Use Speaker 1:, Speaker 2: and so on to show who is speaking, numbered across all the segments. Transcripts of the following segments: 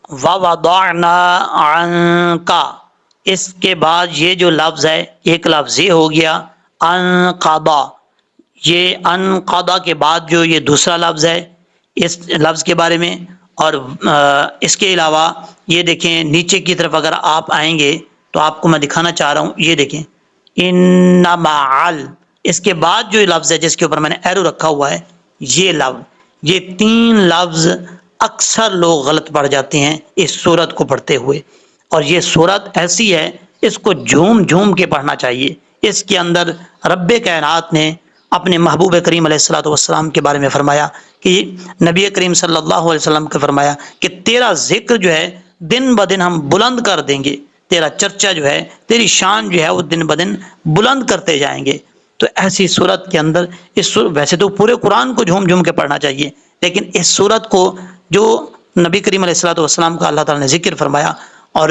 Speaker 1: وَوَضَعْنَا عَنْكَ، اس کے بعد یہ جو لفظ ہے، ایک لفظ یہ ہو گیا انقضا، یہ انقضا کے بعد جو یہ دوسرا لفظ ہے اس لفظ کے بارے میں، اور اس کے علاوہ یہ دیکھیں نیچے کی طرف اگر آپ آئیں گے تو آپ کو میں دکھانا چاہ رہا ہوں، یہ دیکھیں انمعل، اس کے بعد جو لفظ ہے جس کے اوپر میں نے ایرو رکھا ہوا ہے، یہ لفظ، یہ تین لفظ اکثر لوگ غلط پڑھ جاتے ہیں اس سورت کو پڑھتے ہوئے، اور یہ سورت ایسی ہے اس کو جھوم جھوم کے پڑھنا چاہیے۔ اس کے اندر رب کائنات نے اپنے محبوب کریم علیہ الصلوۃ والسلام کے بارے میں فرمایا کہ نبی کریم صلی اللہ علیہ وسلم کو فرمایا کہ تیرا ذکر جو ہے دن بدن ہم بلند کر دیں گے، تیرا چرچا جو ہے، تیری شان جو ہے وہ دن بدن بلند کرتے جائیں گے۔ تو ایسی صورت کے اندر ویسے تو پورے قرآن کو جھوم جھوم کے پڑھنا چاہیے، لیکن اس صورت کو جو نبی کریم علیہ الصلوۃ والسلام کا اللہ تعالیٰ نے ذکر فرمایا، اور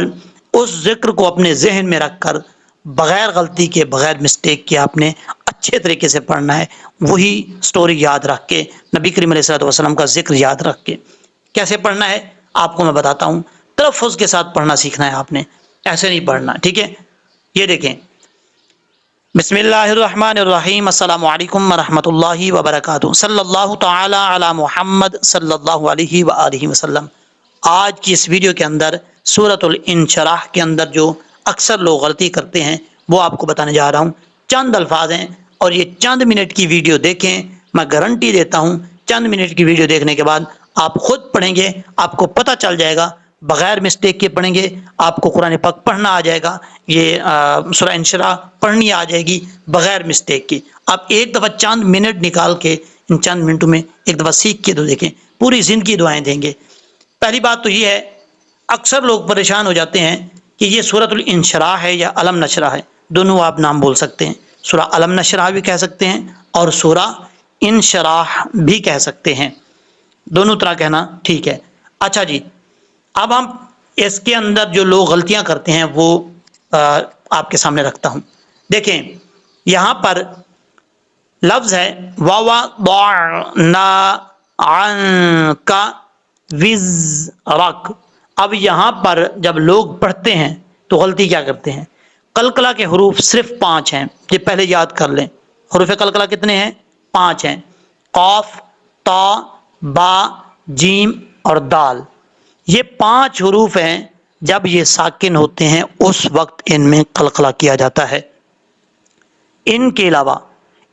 Speaker 1: اس ذکر کو اپنے ذہن میں رکھ کر بغیر غلطی کے، بغیر مسٹیک کے آپ نے اچھے طریقے سے پڑھنا ہے، وہی سٹوری یاد رکھ کے، نبی کریم علیہ الصلوۃ والسلام کا ذکر یاد رکھ کے کیسے پڑھنا ہے آپ کو میں بتاتا ہوں۔ تلفظ کے ساتھ پڑھنا سیکھنا ہے آپ نے، ایسے نہیں پڑھنا، ٹھیک ہے؟ یہ دیکھیں، بسم اللہ الرحمن الرحیم، السلام علیکم ورحمۃ اللہ وبرکاتہ، صلی اللہ تعالی علی محمد صلی اللہ علیہ وآلہ وسلم۔ آج کی اس ویڈیو کے اندر سورۃ الانشراح کے اندر جو اکثر لوگ غلطی کرتے ہیں وہ آپ کو بتانے جا رہا ہوں۔ چند الفاظ ہیں اور یہ چند منٹ کی ویڈیو دیکھیں، میں گارنٹی دیتا ہوں چند منٹ کی ویڈیو دیکھنے کے بعد آپ خود پڑھیں گے، آپ کو پتہ چل جائے گا، بغیر مسٹیک کے پڑھیں گے، آپ کو قرآن پاک پڑھنا آ جائے گا، یہ سورہ انشراح پڑھنی آ جائے گی بغیر مسٹیک کی۔ آپ ایک دفعہ چند منٹ نکال کے ان چند منٹوں میں ایک دفعہ سیکھ کے تو دیکھیں، پوری زندگی دعائیں دیں گے۔ پہلی بات تو یہ ہے، اکثر لوگ پریشان ہو جاتے ہیں کہ یہ سورۃ الانشراح ہے یا علم نشرح ہے، دونوں آپ نام بول سکتے ہیں، سورہ علم نشرح بھی کہہ سکتے ہیں اور سورہ انشراح بھی کہہ سکتے ہیں، دونوں طرح کہنا ٹھیک ہے۔ اچھا جی، اب ہم اس کے اندر جو لوگ غلطیاں کرتے ہیں وہ آپ کے سامنے رکھتا ہوں۔ دیکھیں یہاں پر لفظ ہے وَوَضَعْنَا عَنْكَ وِزْرَكَ۔ اب یہاں پر جب لوگ پڑھتے ہیں تو غلطی کیا کرتے ہیں؟ قلقلہ کے حروف صرف 5 ہیں، یہ پہلے یاد کر لیں۔ حروف قلقلہ کتنے ہیں؟ 5 ہیں، قاف، تا، با، جیم اور دال۔ یہ 5 حروف ہیں، جب یہ ساکن ہوتے ہیں اس وقت ان میں قلقلہ کیا جاتا ہے۔ ان کے علاوہ،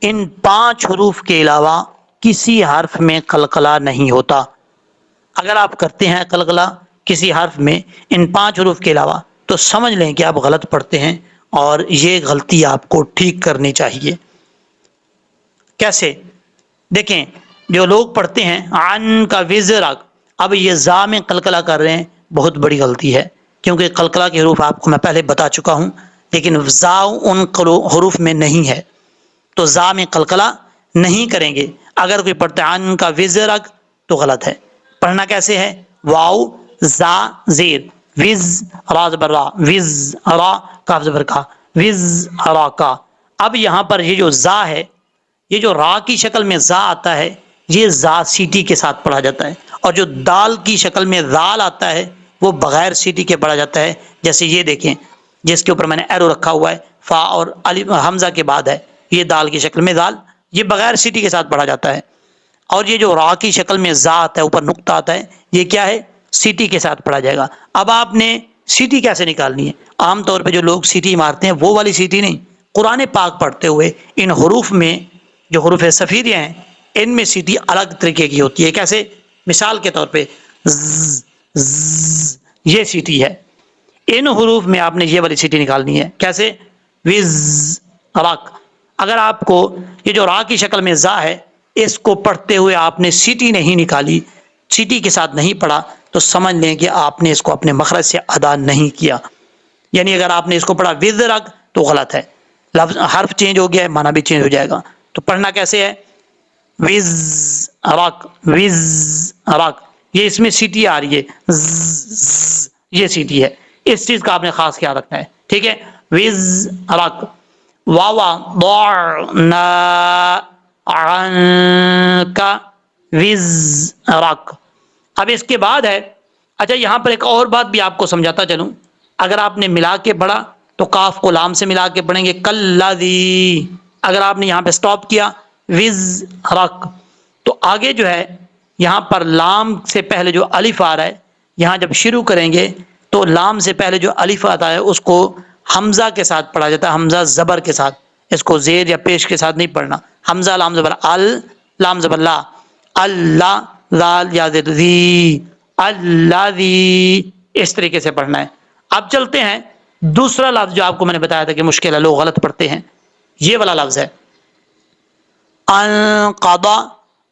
Speaker 1: ان 5 حروف کے علاوہ کسی حرف میں قلقلہ نہیں ہوتا۔ اگر آپ کرتے ہیں قلقلہ کسی حرف میں ان 5 حروف کے علاوہ تو سمجھ لیں کہ آپ غلط پڑھتے ہیں، اور یہ غلطی آپ کو ٹھیک کرنی چاہیے۔ کیسے؟ دیکھیں، جو لوگ پڑھتے ہیں عن کا وزرک، اب یہ زا میں قلقلہ کر رہے ہیں، بہت بڑی غلطی ہے، کیونکہ قلقلہ کے حروف آپ کو میں پہلے بتا چکا ہوں، لیکن زا ان حروف میں نہیں ہے، تو زا میں قلقلہ نہیں کریں گے۔ اگر کوئی پڑھتا ہے عن کا وزرک تو غلط ہے۔ پڑھنا کیسے ہے؟ واو زا زیر، وز را زبر را، وز را کاف زبر کا، وز را کا۔ اب یہاں پر یہ جو زا ہے، یہ جو را کی شکل میں زا آتا ہے، یہ زا سیٹی کے ساتھ پڑھا جاتا ہے، اور جو دال کی شکل میں ذال آتا ہے وہ بغیر سیٹی کے پڑھا جاتا ہے۔ جیسے یہ دیکھیں، جس کے اوپر میں نے ایرو رکھا ہوا ہے، فا اور الف حمزہ کے بعد ہے، یہ دال کی شکل میں ذال، یہ بغیر سیٹی کے ساتھ پڑھا جاتا ہے۔ اور یہ جو را کی شکل میں زا آتا ہے، اوپر نقطہ آتا ہے، یہ کیا ہے؟ سیٹی کے ساتھ پڑھا جائے گا۔ اب آپ نے سیٹی کیسے نکالنی ہے؟ عام طور پہ جو لوگ سیٹی مارتے ہیں وہ والی سیٹی نہیں، قرآن پاک پڑھتے ہوئے ان حروف میں جو حروف صفیریہ ہیں ان میں سیٹی الگ طریقے کی ہوتی ہے۔ کیسے؟ مثال کے طور پہ ز، ز، یہ سیٹی ہے، ان حروف میں آپ نے یہ والی سیٹی نکالنی ہے۔ کیسے؟ وز رک۔ اگر آپ کو یہ جو را کی شکل میں زا ہے اس کو پڑھتے ہوئے آپ نے سیٹی نہیں نکالی، سیٹی کے ساتھ نہیں پڑھا، تو سمجھ لیں کہ آپ نے اس کو اپنے مخرج سے ادا نہیں کیا۔ یعنی اگر آپ نے اس کو پڑھا وز رک تو غلط ہے، لفظ حرف چینج ہو گیا ہے، معنی بھی چینج ہو جائے گا۔ تو پڑھنا کیسے ہے؟ وز رک، وز رک، یہ اس میں سیٹی آ رہی ہے، ز، یہ سیٹی ہے، اس چیز کا آپ نے خاص خیال رکھنا ہے، ٹھیک ہے؟ وز رک۔ وَوَضَعْنَا عَنْكَ وِزْرَكَ۔ اب اس کے بعد ہے اچھا یہاں پر ایک اور بات بھی آپ کو سمجھاتا چلوں، اگر آپ نے ملا کے پڑھا تو کاف کو لام سے ملا کے پڑھیں گے کلذی، اگر آپ نے یہاں پہ سٹاپ کیا وز رک، تو آگے جو ہے یہاں پر لام سے پہلے جو الف آ رہا ہے، یہاں جب شروع کریں گے تو لام سے پہلے جو الف آتا ہے اس کو حمزہ کے ساتھ پڑھا جاتا ہے، حمزہ زبر کے ساتھ، اس کو زیر یا پیش کے ساتھ نہیں پڑھنا، حمزہ لام زبر ال، لام زبر لا، اللہ لال یا ذی، الذی، اس طریقے سے پڑھنا ہے۔ اب چلتے ہیں دوسرا لفظ جو آپ کو میں نے بتایا تھا کہ مشکل ہے، لوگ غلط پڑھتے ہیں، یہ والا لفظ ہے انقضا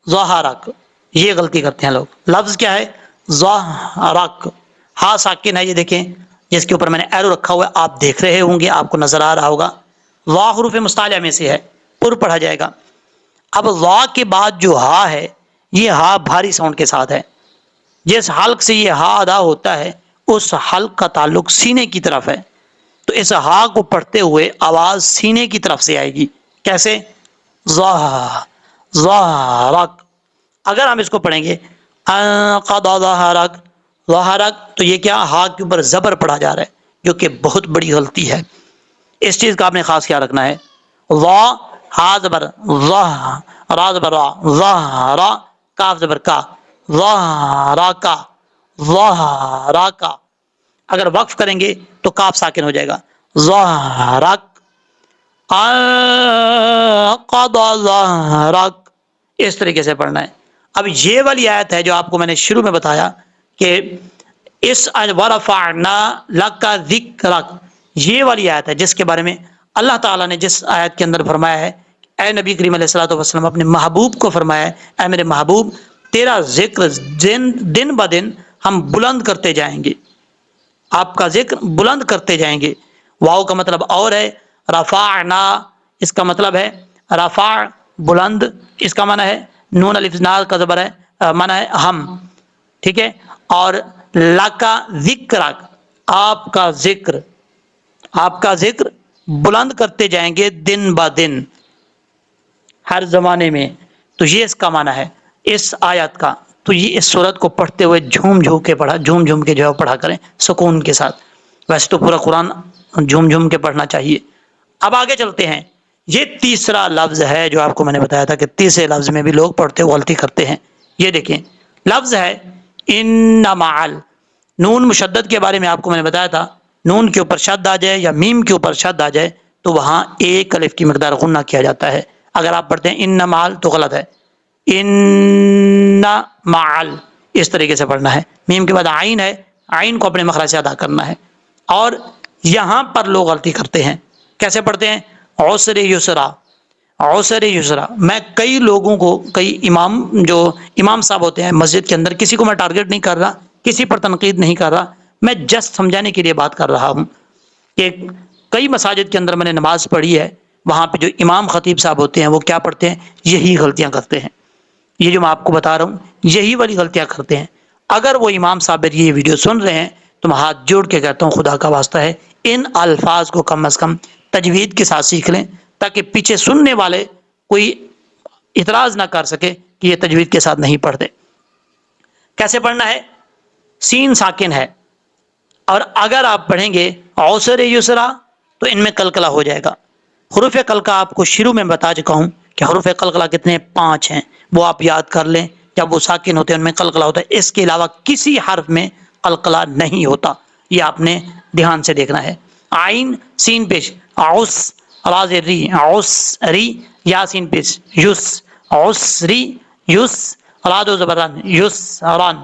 Speaker 1: ظہرک، یہ غلطی کرتے ہیں لوگ، لفظ کیا ہے ظہرک، ہاں ساکن ہے، یہ دیکھیں جس کے اوپر میں نے ایرو رکھا ہوا ہے آپ دیکھ رہے ہوں گے، آپ کو نظر آ رہا ہوگا، وا حروف مستعلیہ میں سے ہے، پر پڑھا جائے گا۔ اب وا کے بعد جو ہا ہے، یہ ہا بھاری ساؤنڈ کے ساتھ ہے، جس حلق سے یہ ہا ادا ہوتا ہے اس حلق کا تعلق سینے کی طرف ہے، تو اس ہا کو پڑھتے ہوئے آواز سینے کی طرف سے آئے گی، کیسے ظہرک، اگر ہم اس کو پڑھیں گے انقضا ظہرک، ظہرک، تو یہ کیا ہا کے اوپر زبر پڑھا جا رہا ہے، جو کہ بہت بڑی غلطی ہے، اس چیز کا آپ نے خاص خیال رکھنا ہے۔ وا ہا زبر ظہ، را زبر را، ظہرا، کاف زبر کا، ظہرکا، ظہرکا، اگر وقف کریں گے تو کاف ساکن ہو جائے گا، ظہرک، انقضا ظہرک، اس طریقے سے پڑھنا ہے۔ اب یہ والی آیت ہے جو آپ کو میں نے شروع میں بتایا کہ اس ورفعنا لک ذکرک، یہ والی آیت ہے جس کے بارے میں اللہ تعالیٰ نے جس آیت کے اندر فرمایا ہے، اے نبی کریم علیہ الصلوۃ والسلام اپنے محبوب کو فرمایا ہے، اے میرے محبوب تیرا ذکر دن بہ دن ہم بلند کرتے جائیں گے، آپ کا ذکر بلند کرتے جائیں گے، واؤ کا مطلب اور ہے، رفعنا اس کا مطلب ہے رفع بلند، اس کا معنی ہے نون الف نا کا زبر ہے، معنی ہے ہم، ٹھیک ہے، اور لکا ذکرک، آپ کا ذکر، آپ کا ذکر بلند کرتے جائیں گے دن بہ دن ہر زمانے میں، تو یہ اس کا معنی ہے اس آیت کا۔ تو یہ اس صورت کو پڑھتے ہوئے جھوم جھوم کے پڑھا، جھوم جھوم کے جو ہے پڑھا کریں سکون کے ساتھ، ویسے تو پورا قرآن جھوم جھوم کے پڑھنا چاہیے۔ اب آگے چلتے ہیں، یہ تیسرا لفظ ہے جو آپ کو میں نے بتایا تھا کہ تیسرے لفظ میں بھی لوگ پڑھتے ہوئے غلطی کرتے ہیں، یہ دیکھیں لفظ ہے ان معل، نون مشدد کے بارے میں آپ کو میں نے بتایا تھا، نون کے اوپر شد آ جائے یا میم کے اوپر شد آ جائے تو وہاں ایک الف کی مقدار غنہ کیا جاتا ہے، اگر آپ پڑھتے ہیں ان معل تو غلط ہے، ان معل اس طریقے سے پڑھنا ہے، میم کے بعد عین ہے، عین کو اپنے مخرج سے ادا کرنا ہے، اور یہاں پر لوگ غلطی کرتے ہیں، کیسے پڑھتے ہیں عسر یسرا، عسر یسرا، میں کئی لوگوں کو، کئی امام جو امام صاحب ہوتے ہیں مسجد کے اندر، کسی کو میں ٹارگٹ نہیں کر رہا، کسی پر تنقید نہیں کر رہا، میں جسٹ سمجھانے کے لیے بات کر رہا ہوں کہ کئی مساجد کے اندر میں نے نماز پڑھی ہے، وہاں پہ جو امام خطیب صاحب ہوتے ہیں وہ کیا پڑھتے ہیں، یہی غلطیاں کرتے ہیں، یہ جو میں آپ کو بتا رہا ہوں یہی والی غلطیاں کرتے ہیں۔ اگر وہ امام صاحب یہ ویڈیو سن رہے ہیں تو میں ہاتھ جوڑ کے کہتا ہوں خدا کا واسطہ ہے ان الفاظ کو کم از کم تجوید کے ساتھ سیکھ لیں، تاکہ پیچھے سننے والے کوئی اعتراض نہ کر سکے کہ یہ تجوید کے ساتھ نہیں پڑھتے۔ کیسے پڑھنا ہے، سین ساکن ہے، اور اگر آپ پڑھیں گے عسر یسرا تو ان میں قلقلہ ہو جائے گا، حروف قلقلہ آپ کو شروع میں بتا چکا ہوں کہ حروف قلقلہ کتنے 5 ہیں، وہ آپ یاد کر لیں، جب وہ ساکن ہوتے ہیں ان میں قلقلہ ہوتا ہے، اس کے علاوہ کسی حرف میں قلقلہ نہیں ہوتا، یہ آپ نے دھیان سے دیکھنا ہے۔ عین سین پیش عس، راز ری عسری، یا سین پیش یس، عسری یس، راد و زبران یسران۔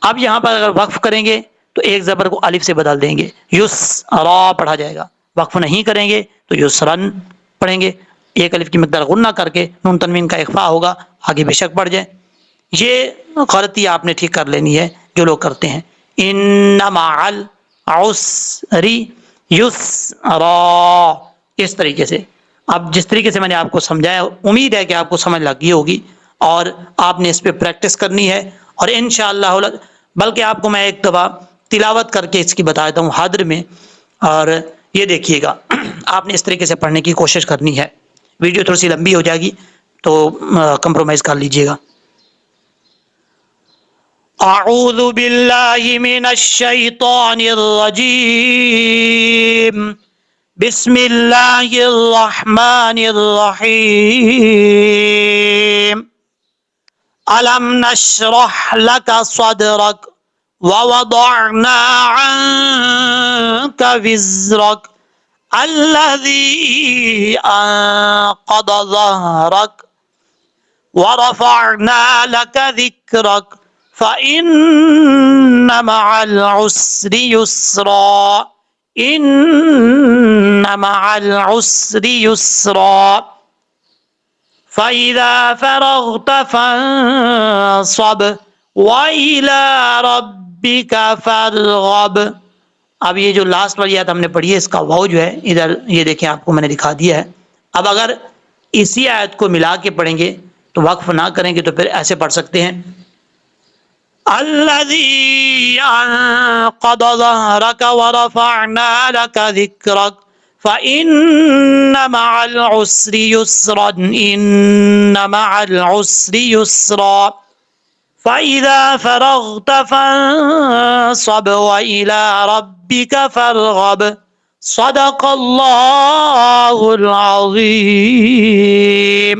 Speaker 1: اب یہاں پر اگر وقف کریں گے تو ایک زبر کو الف سے بدل دیں گے، یسرا پڑھا جائے گا، وقف نہیں کریں گے تو یسرن پڑھیں گے، ایک الف کی مقدار غنہ کر کے نون تنوین کا اخفاء ہوگا، آگے بے شک پڑھ جائیں، یہ غلطی آپ نے ٹھیک کر لینی ہے جو لوگ کرتے ہیں۔ ان مع العسر یسرا، اس طریقے سے، اب جس طریقے سے میں نے آپ کو سمجھایا امید ہے کہ آپ کو سمجھ لگ گئی ہوگی، اور آپ نے اس پہ پریکٹس کرنی ہے، اور انشاءاللہ بلکہ آپ کو میں ایک دفعہ تلاوت کر کے اس کی بتا دیتا ہوں حاضر میں، اور یہ دیکھیے گا آپ نے اس طریقے سے پڑھنے کی کوشش کرنی ہے، ویڈیو تھوڑی سی لمبی ہو جائے گی تو کمپرومائز کر لیجئے گا۔ اعوذ باللہ من الشیطان الرجیم بسم اللہ الرحمن الرحیم الم نشرح لك صدرك ووضعنا عنك وزرك الذي انقض ظهرك ورفعنا لك ذكرك فإن مع العسر يسرا إن مع العسر يسرا فإذا فرغت فانصب وإلى ربك فارغب. اب یہ جو لاسٹ والی آیت ہم نے پڑھی ہے اس کا واو جو ہے ادھر یہ دیکھیں آپ کو میں نے دکھا دیا ہے. اب اگر اسی آیت کو ملا کے پڑھیں گے تو وقف نہ کریں گے تو پھر ایسے پڑھ سکتے ہیں الذي انقض ظهرك ورفعنا لك ذكرك فإن مع العسر يسرا إن مع العسر يسرا فإذا فرغت فانصب وإلى ربك فارغب صدق الله العظيم.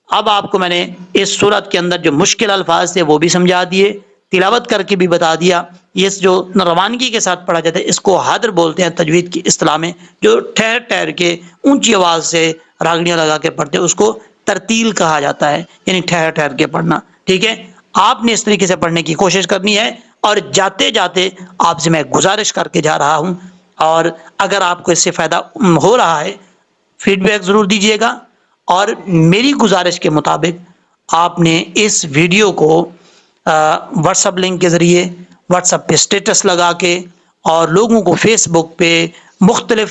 Speaker 1: اب آپ کو میں نے اس صورت کے اندر جو مشکل الفاظ تھے وہ بھی سمجھا دیے، تلاوت کر کے بھی بتا دیا. یہ جو روانگی کے ساتھ پڑھا جاتا ہے اس کو حدر بولتے ہیں تجوید کی اصطلاح میں، جو ٹھہر ٹھہر کے اونچی آواز سے راگڑیاں لگا کے پڑھتے ہیں اس کو ترتیل کہا جاتا ہے، یعنی ٹھہر ٹھہر کے پڑھنا. ٹھیک ہے، آپ نے اس طریقے سے پڑھنے کی کوشش کرنی ہے. اور جاتے جاتے آپ سے میں گزارش کر کے جا رہا ہوں، اور اگر آپ کو اس سے فائدہ ہو رہا ہے فیڈ بیک ضرور دیجیے گا. اور میری گزارش کے مطابق آپ نے اس ویڈیو کو واٹس ایپ لنک کے ذریعے، واٹس ایپ پہ اسٹیٹس لگا کے اور لوگوں کو فیس بک پہ مختلف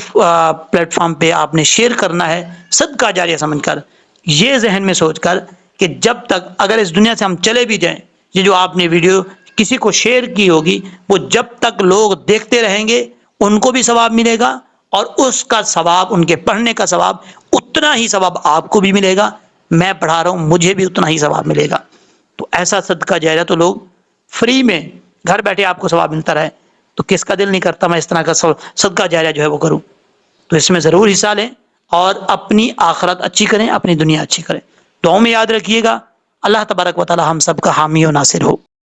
Speaker 1: پلیٹ فارم پہ آپ نے شیئر کرنا ہے، صدقہ جاریہ سمجھ کر، یہ ذہن میں سوچ کر کہ جب تک اگر اس دنیا سے ہم چلے بھی جائیں، یہ جو آپ نے ویڈیو کسی کو شیئر کی ہوگی وہ جب تک لوگ دیکھتے رہیں گے ان کو بھی ثواب ملے گا، اور اس کا ثواب، ان کے پڑھنے کا ثواب، اتنا ہی ثواب آپ کو بھی ملے گا. میں پڑھا رہا ہوں مجھے بھی اتنا ہی ثواب ملے گا. تو ایسا صدقہ جاریہ تو لوگ فری میں گھر بیٹھے آپ کو ثواب ملتا رہے، تو کس کا دل نہیں کرتا میں اس طرح کا صدقہ جاریہ جو ہے وہ کروں. تو اس میں ضرور حصہ لیں اور اپنی آخرت اچھی کریں، اپنی دنیا اچھی کریں. دعاؤں میں یاد رکھیے گا. اللہ تبارک و تعالی ہم سب کا حامی و ناصر ہو.